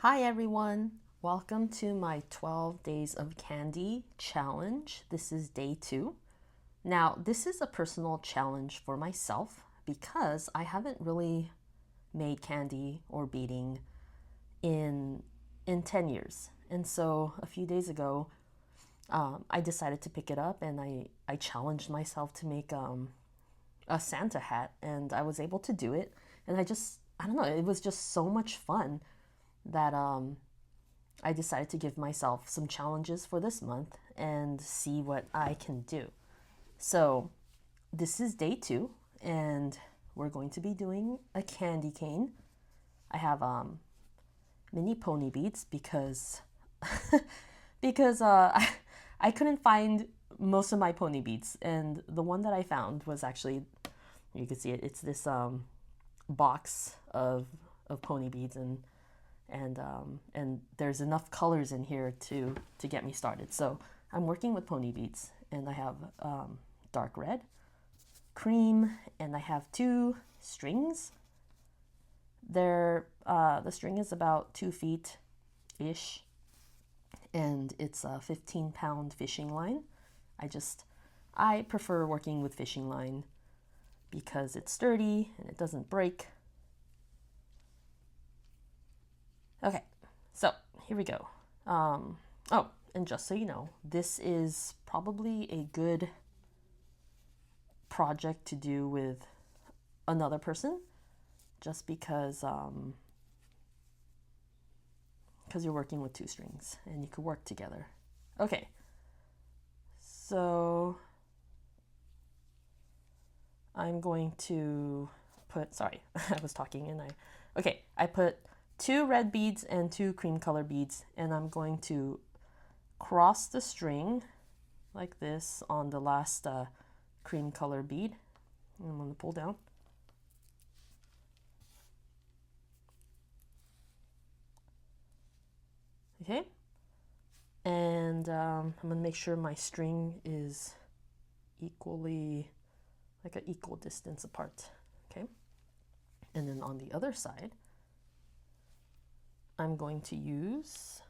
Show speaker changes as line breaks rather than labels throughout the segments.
Hi everyone, welcome to my 12 days of candy challenge. This is day 2. Now, this is a personal challenge for myself because I haven't really made candy or beading in 10 years. And so a few days ago, I decided to pick it up and I challenged myself to make a Santa hat, and I was able to do it. And I don't know, it was just so much fun that I decided to give myself some challenges for this month and see what I can do. So, this is day 2, and we're going to be doing a candy cane. I have mini pony beads because I couldn't find most of my pony beads, and the one that I found was actually, you can see it. It's this box of pony beads, and there's enough colors in here to get me started. So I'm working with pony beads, and I have dark red, cream, and I have 2 strings. The string is about 2 feet ish, and it's a 15-pound fishing line. I prefer working with fishing line because it's sturdy and it doesn't break. Okay, so here we go. Oh, and just so you know, this is probably a good project to do with another person, just because you're working with 2 strings and you could work together. Okay, so I'm going to put, sorry, I was talking and I put 2 red beads and 2 cream color beads, and I'm going to cross the string like this on the last cream color bead. And I'm going to pull down. Okay, and I'm going to make sure my string is equally, like an equal distance apart. Okay, and then on the other side, I'm going to use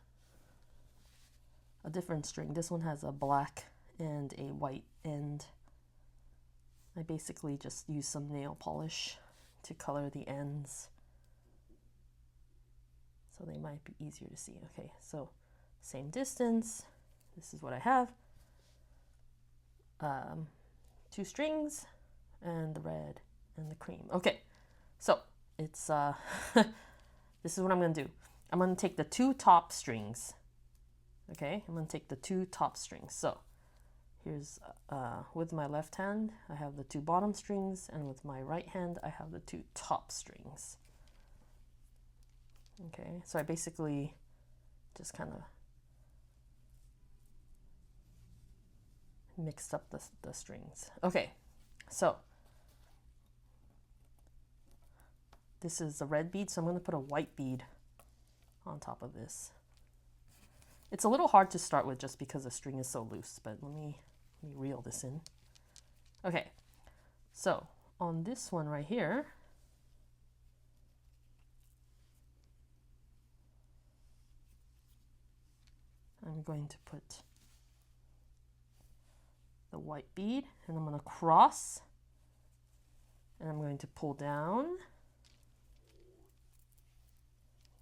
a different string. This one has a black and a white end. I basically just use some nail polish to color the ends, so they might be easier to see. Okay, so same distance. This is what I have. 2 strings and the red and the cream. Okay, so it's this is what I'm gonna do. I'm gonna take the 2 top strings. Okay, I'm gonna take the 2 top strings. So here's with my left hand I have the 2 bottom strings, and with my right hand I have the 2 top strings. Okay, so I basically just kind of mixed up the strings. Okay, so this is a red bead, so I'm going to put a white bead on top of this. It's a little hard to start with just because the string is so loose, but let me reel this in. Okay, so on this one right here, I'm going to put the white bead, and I'm going to cross, and I'm going to pull down.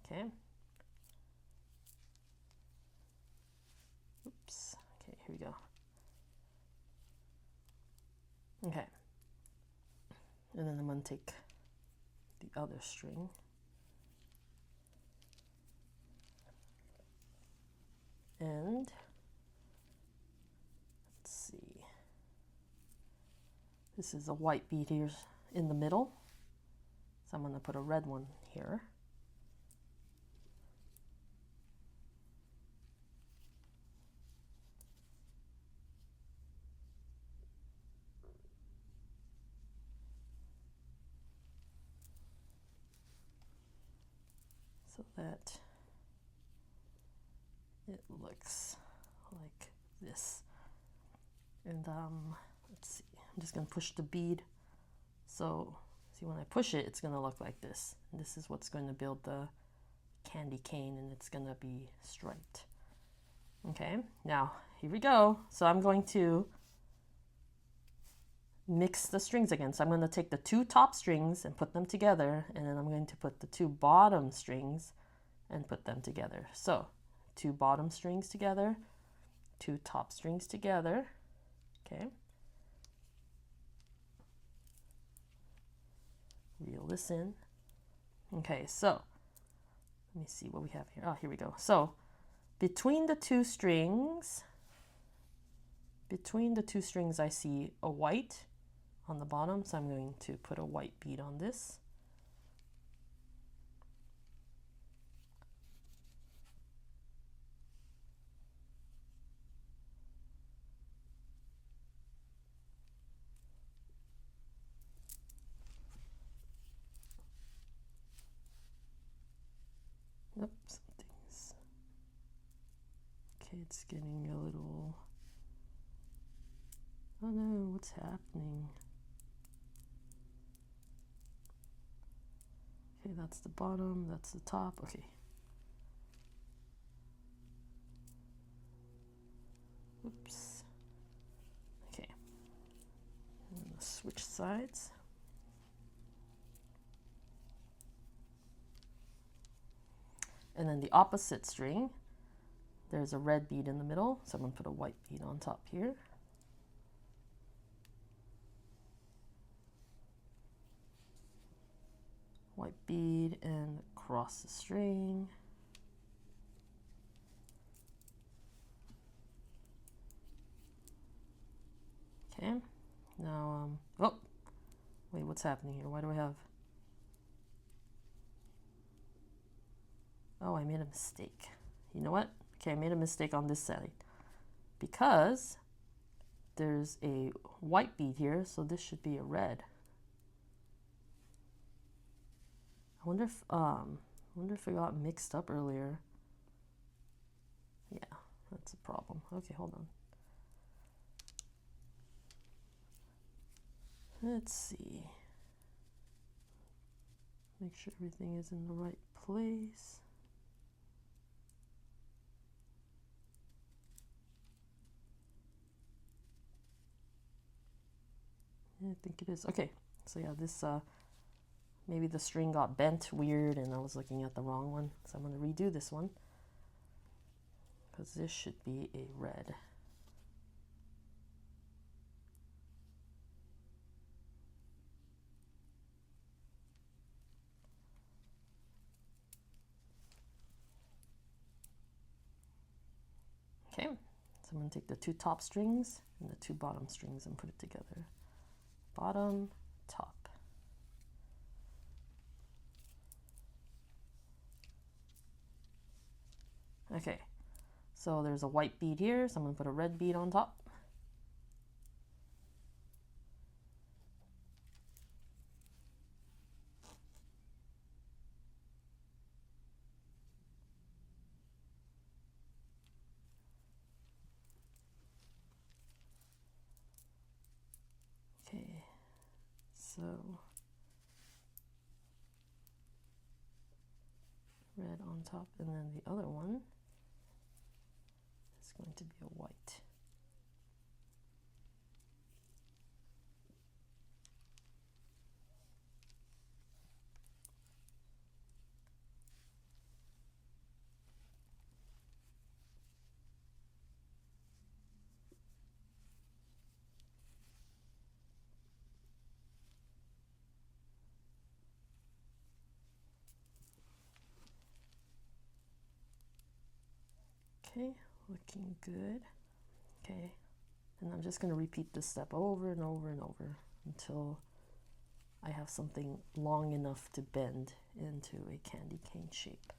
Okay. Oops. Okay, here we go. Okay. And then I'm going to take the other string. And let's see. This is a white bead here in the middle. So I'm going to put a red one here. So that it looks like this. And let's see, I'm just going to push the bead. So see, when I push it, it's going to look like this. And this is what's going to build the candy cane and it's gonna be striped. Okay, now here we go. So I'm going to mix the strings again. So I'm going to take the 2 top strings and put them together, and then I'm going to put the 2 bottom strings and put them together. So 2 bottom strings together, 2 top strings together. Okay. Reel this in. Okay, so let me see what we have here. Oh, here we go. So between the 2 strings, I see a white on the bottom, so I'm going to put a white bead on this. Oops, something's okay, it's getting a little, oh no, what's happening? Okay, that's the bottom, that's the top. Okay. Oops. Okay. I'm gonna switch sides. And then the opposite string, there's a red bead in the middle, so I'm gonna put a white bead on top here. White bead and across the string. Okay, now, oh, wait, what's happening here? Why do I have, oh, I made a mistake. You know what? Okay, I made a mistake on this side because there's a white bead here, so this should be a red. I wonder if it got mixed up earlier. Yeah, that's a problem. Okay, hold on. Let's see. Make sure everything is in the right place. Yeah, I think it is. Okay, so yeah, this maybe the string got bent weird and I was looking at the wrong one. So I'm going to redo this one because this should be a red. Okay, so I'm going to take the 2 top strings and the 2 bottom strings and put it together. Bottom, top. Okay, so there's a white bead here, so I'm going to put a red bead on top. Okay, so red on top, and then the other one is going to be a white. Okay, looking good. Okay, and I'm just going to repeat this step over and over and over until I have something long enough to bend into a candy cane shape.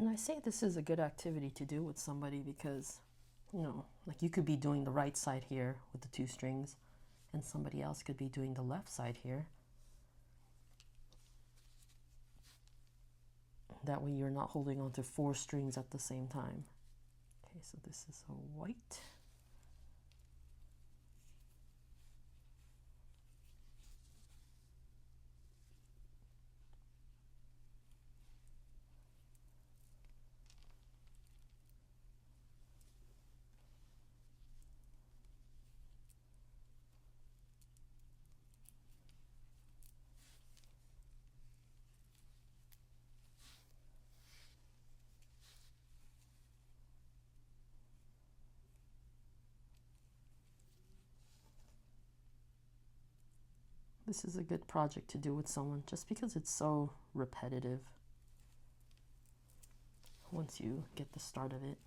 And I say this is a good activity to do with somebody because, like you could be doing the right side here with the 2 strings, and somebody else could be doing the left side here. That way you're not holding on to 4 strings at the same time. Okay, so this is a white. This is a good project to do with someone just because it's so repetitive once you get the start of it.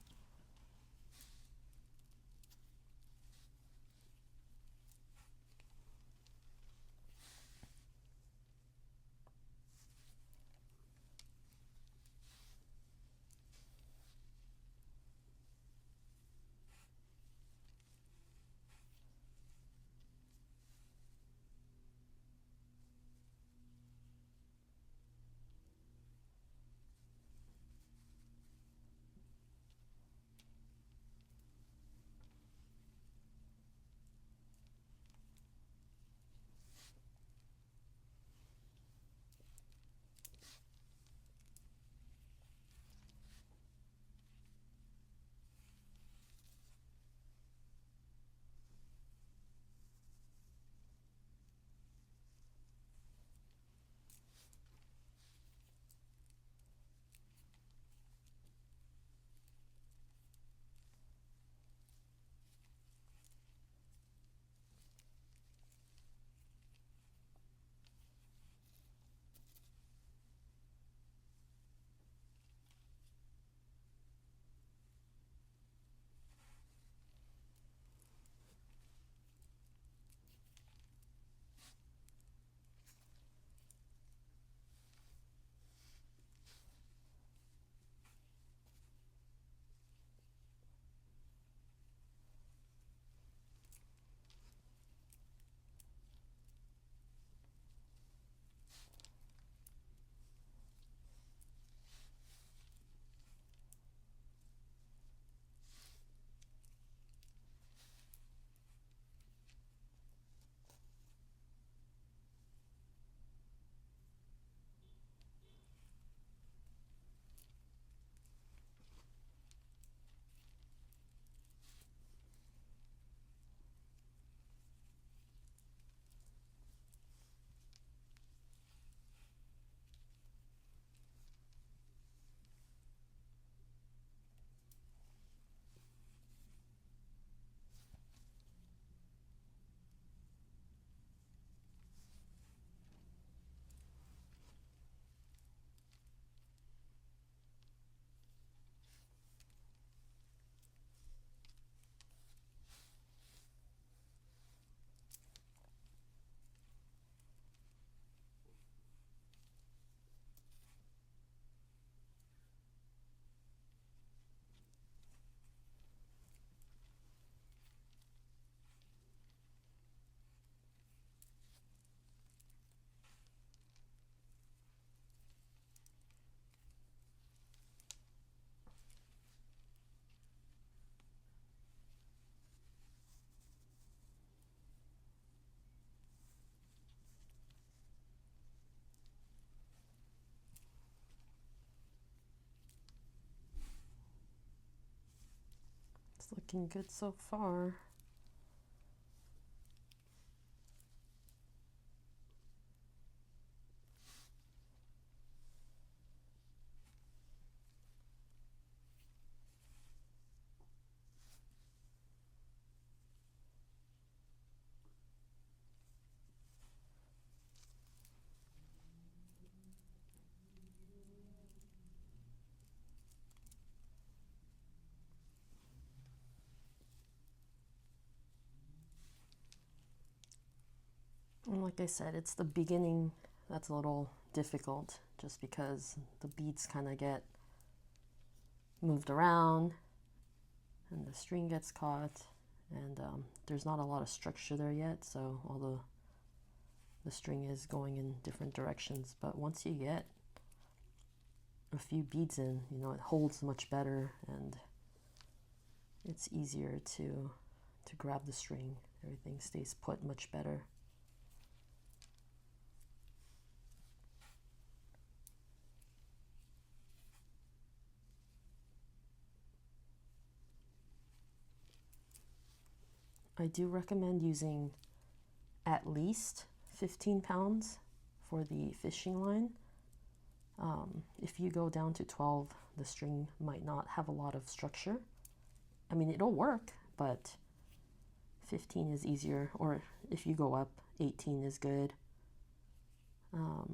It's looking good so far. And like I said, it's the beginning that's a little difficult just because the beads kind of get moved around and the string gets caught, and there's not a lot of structure there yet, so all the string is going in different directions. But once you get a few beads in, you know, it holds much better and it's easier to grab the string. Everything stays put much better. I do recommend using at least 15 pounds for the fishing line. If you go down to 12, the string might not have a lot of structure. I mean, it'll work, but 15 is easier, or if you go up, 18 is good. I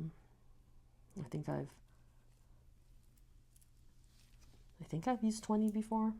think I've used 20 before.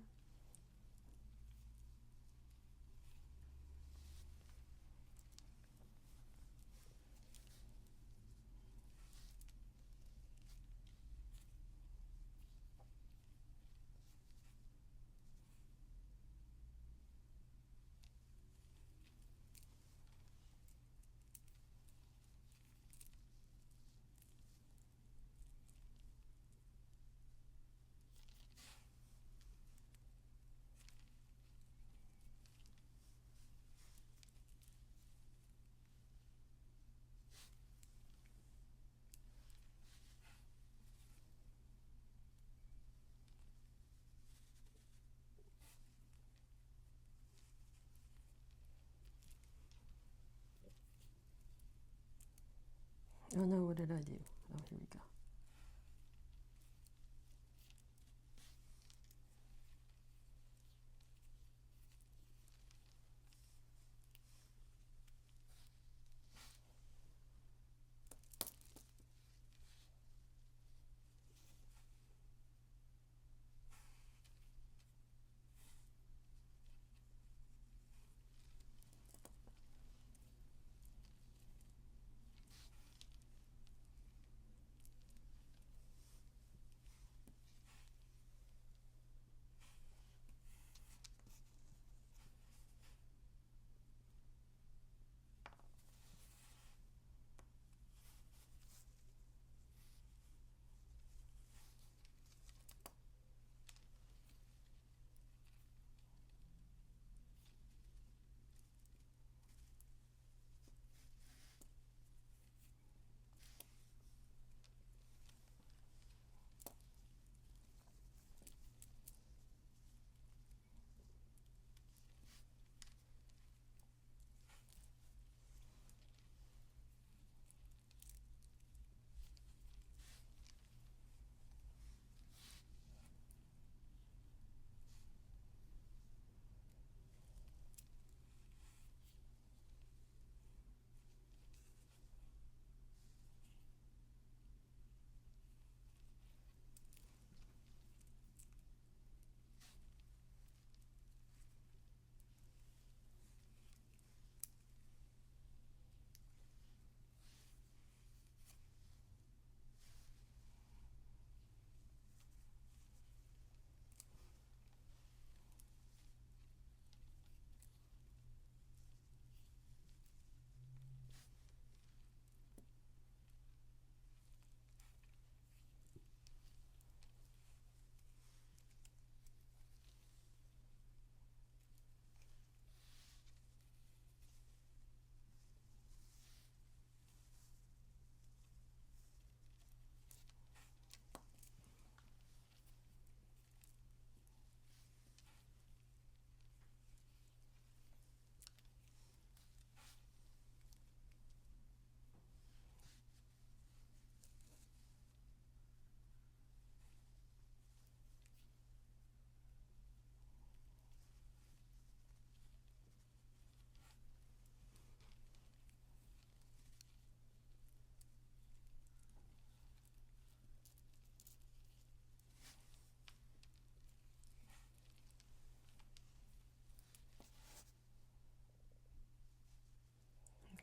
Oh no, what did I do? Oh, here we go.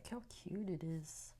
Look how cute it is.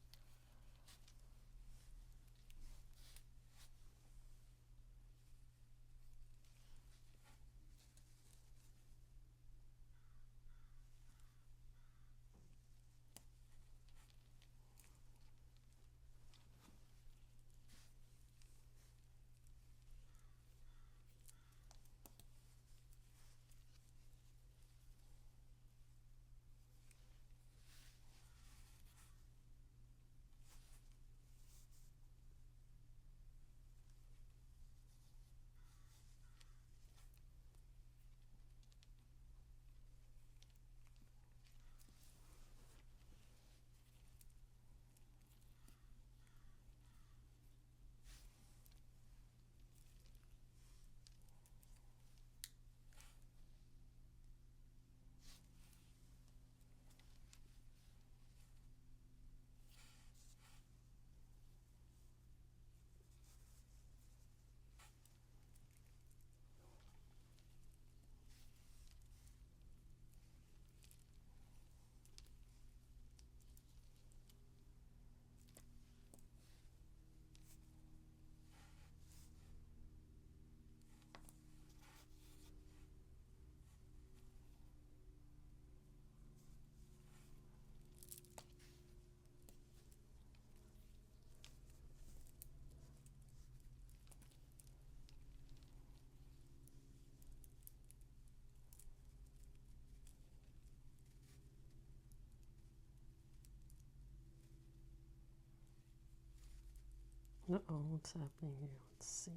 Uh-oh, what's happening here? Let's see.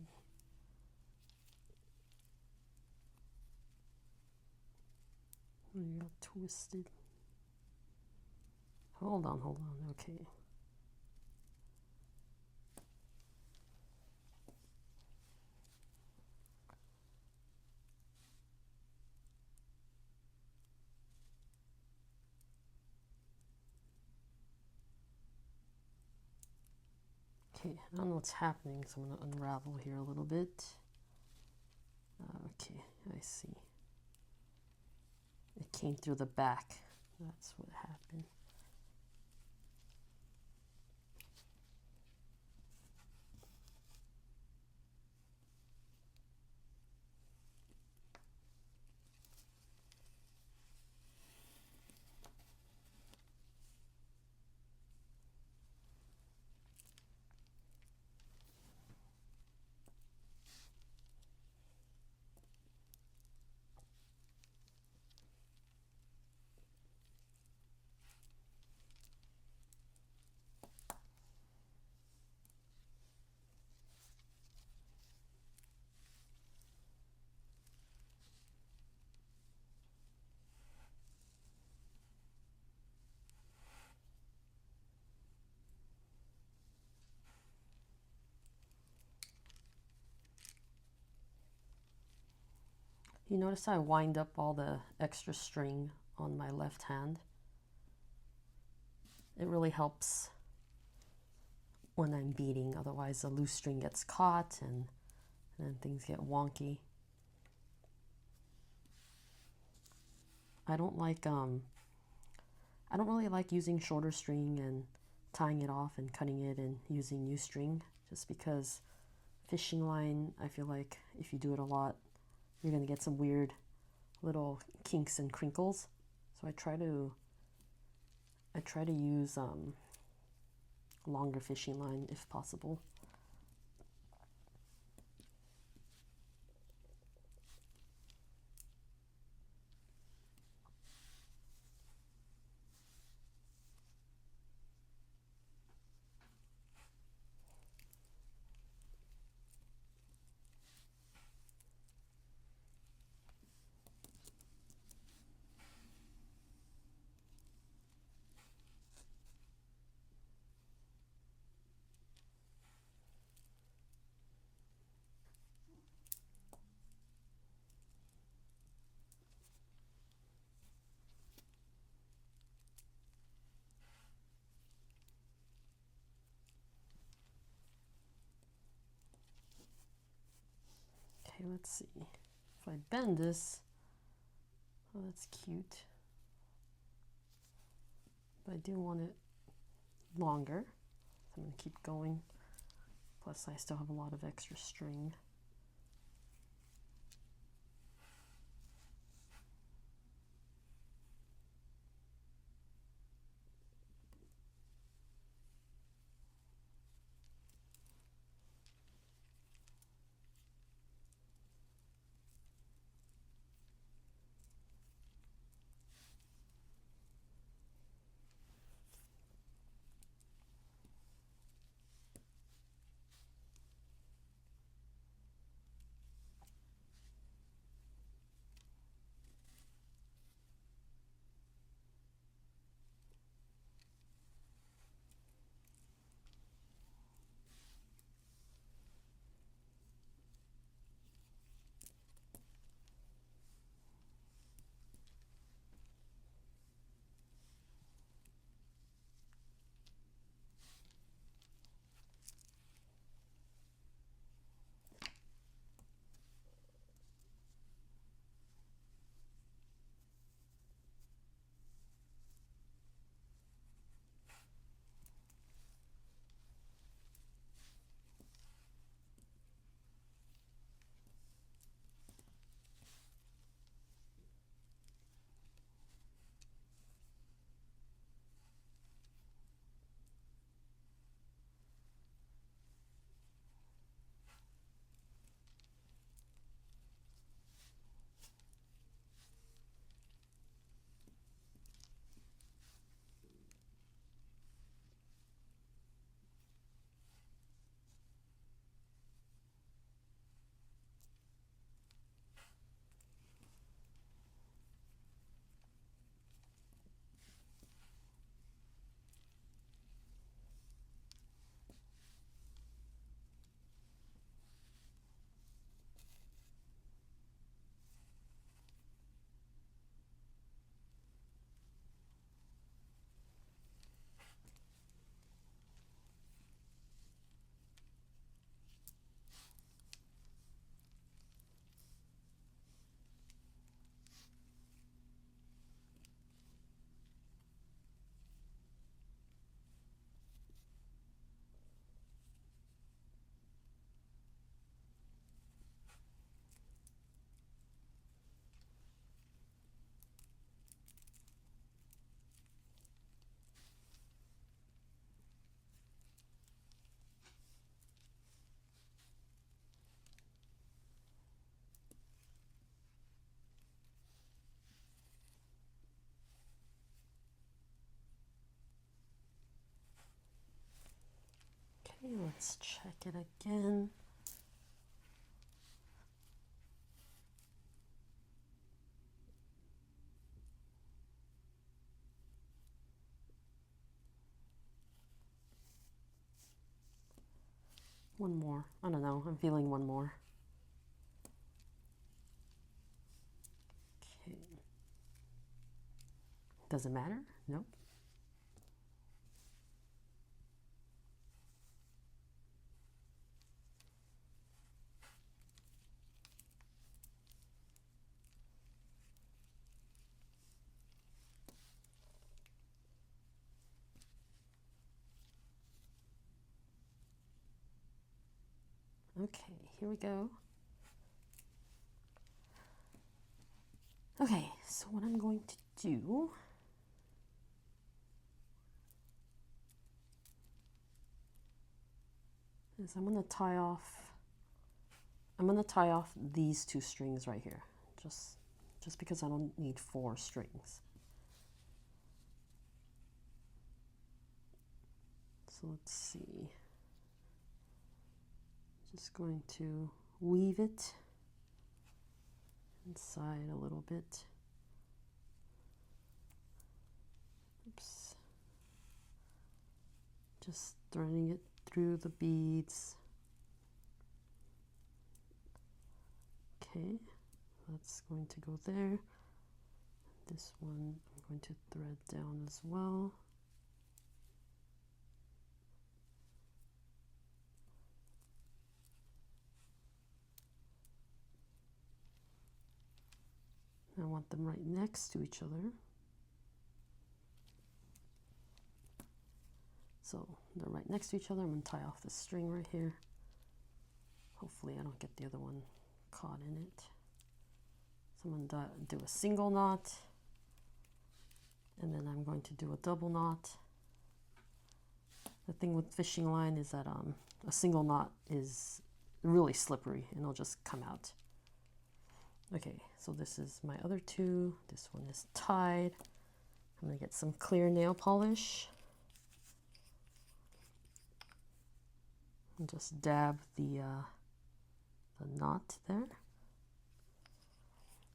Oh, you got twisted. Hold on, okay. Okay, I don't know what's happening, so I'm going to unravel here a little bit. Okay, I see. It came through the back. That's what happened. You notice I wind up all the extra string on my left hand. It really helps when I'm beading, otherwise the loose string gets caught and then things get wonky. I don't really like using shorter string and tying it off and cutting it and using new string, just because fishing line, I feel like if you do it a lot, you're gonna get some weird little kinks and crinkles. So I try to use longer fishing line if possible. Okay, let's see. If I bend this, oh, that's cute. But I do want it longer, so I'm going to keep going. Plus, I still have a lot of extra string. Okay, let's check it again. One more. I don't know. I'm feeling one more. Okay. Does it matter? Nope. Okay, here we go. Okay, so what I'm going to do is I'm going to tie off these two strings right here, just because I don't need 4 strings. So let's see. Just going to weave it inside a little bit. Oops. Just threading it through the beads. Okay, that's going to go there. This one I'm going to thread down as well. I want them right next to each other. So they're right next to each other. I'm going to tie off the string right here. Hopefully I don't get the other one caught in it. So I'm going to do a single knot, and then I'm going to do a double knot. The thing with fishing line is that a single knot is really slippery and it'll just come out. Okay, so this is my other two. This one is tied. I'm going to get some clear nail polish and just dab the knot there.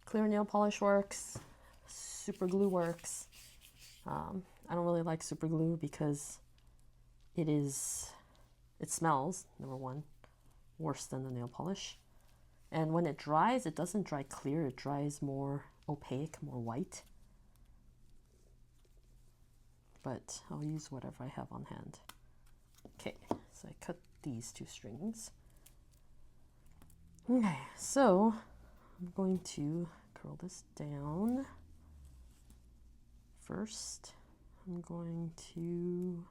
Clear nail polish works. Super glue works. I don't really like super glue because it smells, number one, worse than the nail polish. And when it dries, it doesn't dry clear, it dries more opaque, more white. But I'll use whatever I have on hand. Okay, so I cut these two strings. Okay, so I'm going to curl this down. First, I'm going to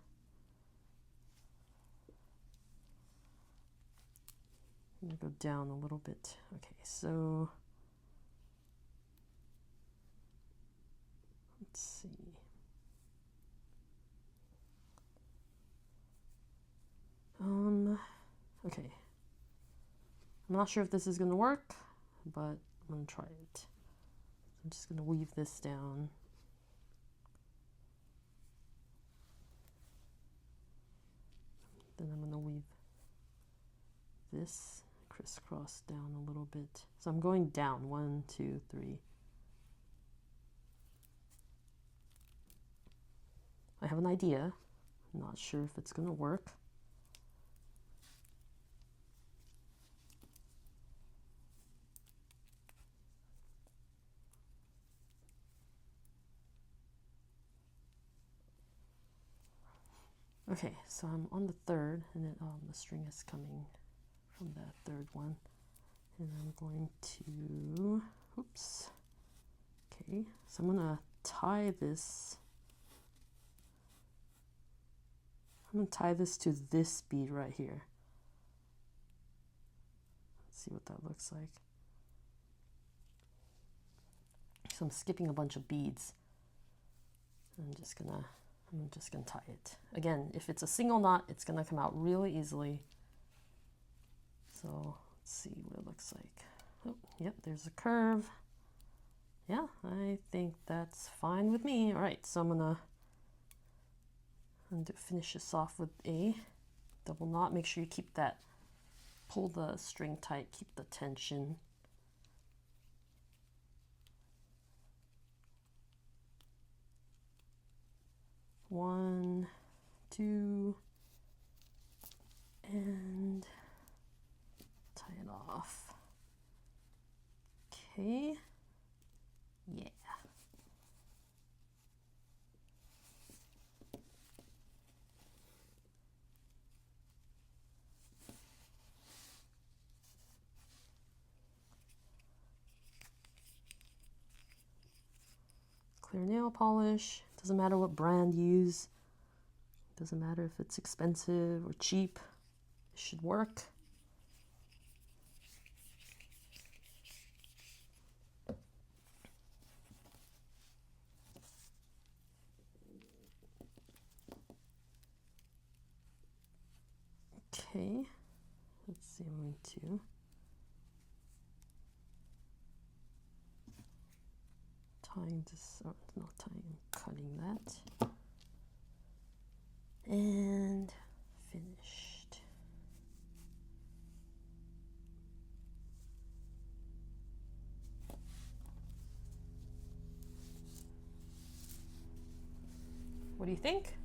go down a little bit. Okay, so let's see. Okay. I'm not sure if this is going to work, but I'm going to try it. I'm just going to weave this down. Then I'm going to weave this crisscross down a little bit. So I'm going down 1, 2, 3. I have an idea. I'm not sure if it's going to work. Okay, so I'm on the third, and then the string is coming from that third one. And I'm going to, oops. Okay, so I'm going to tie this. I'm going to tie this to this bead right here. Let's see what that looks like. So I'm skipping a bunch of beads. I'm just gonna tie it. Again, if it's a single knot, it's gonna come out really easily. So let's see what it looks like. Oh, yep, there's a curve. Yeah, I think that's fine with me. All right, so I'm gonna finish this off with a Double knot, make sure you keep that, pull the string tight, keep the tension. One, two, and tie it off. Okay, yeah. Clear nail polish, doesn't matter what brand you use, doesn't matter if it's expensive or cheap, it should work. Okay, let's see, I'm going to tying this, or not tying, cutting that, and finished. What do you think?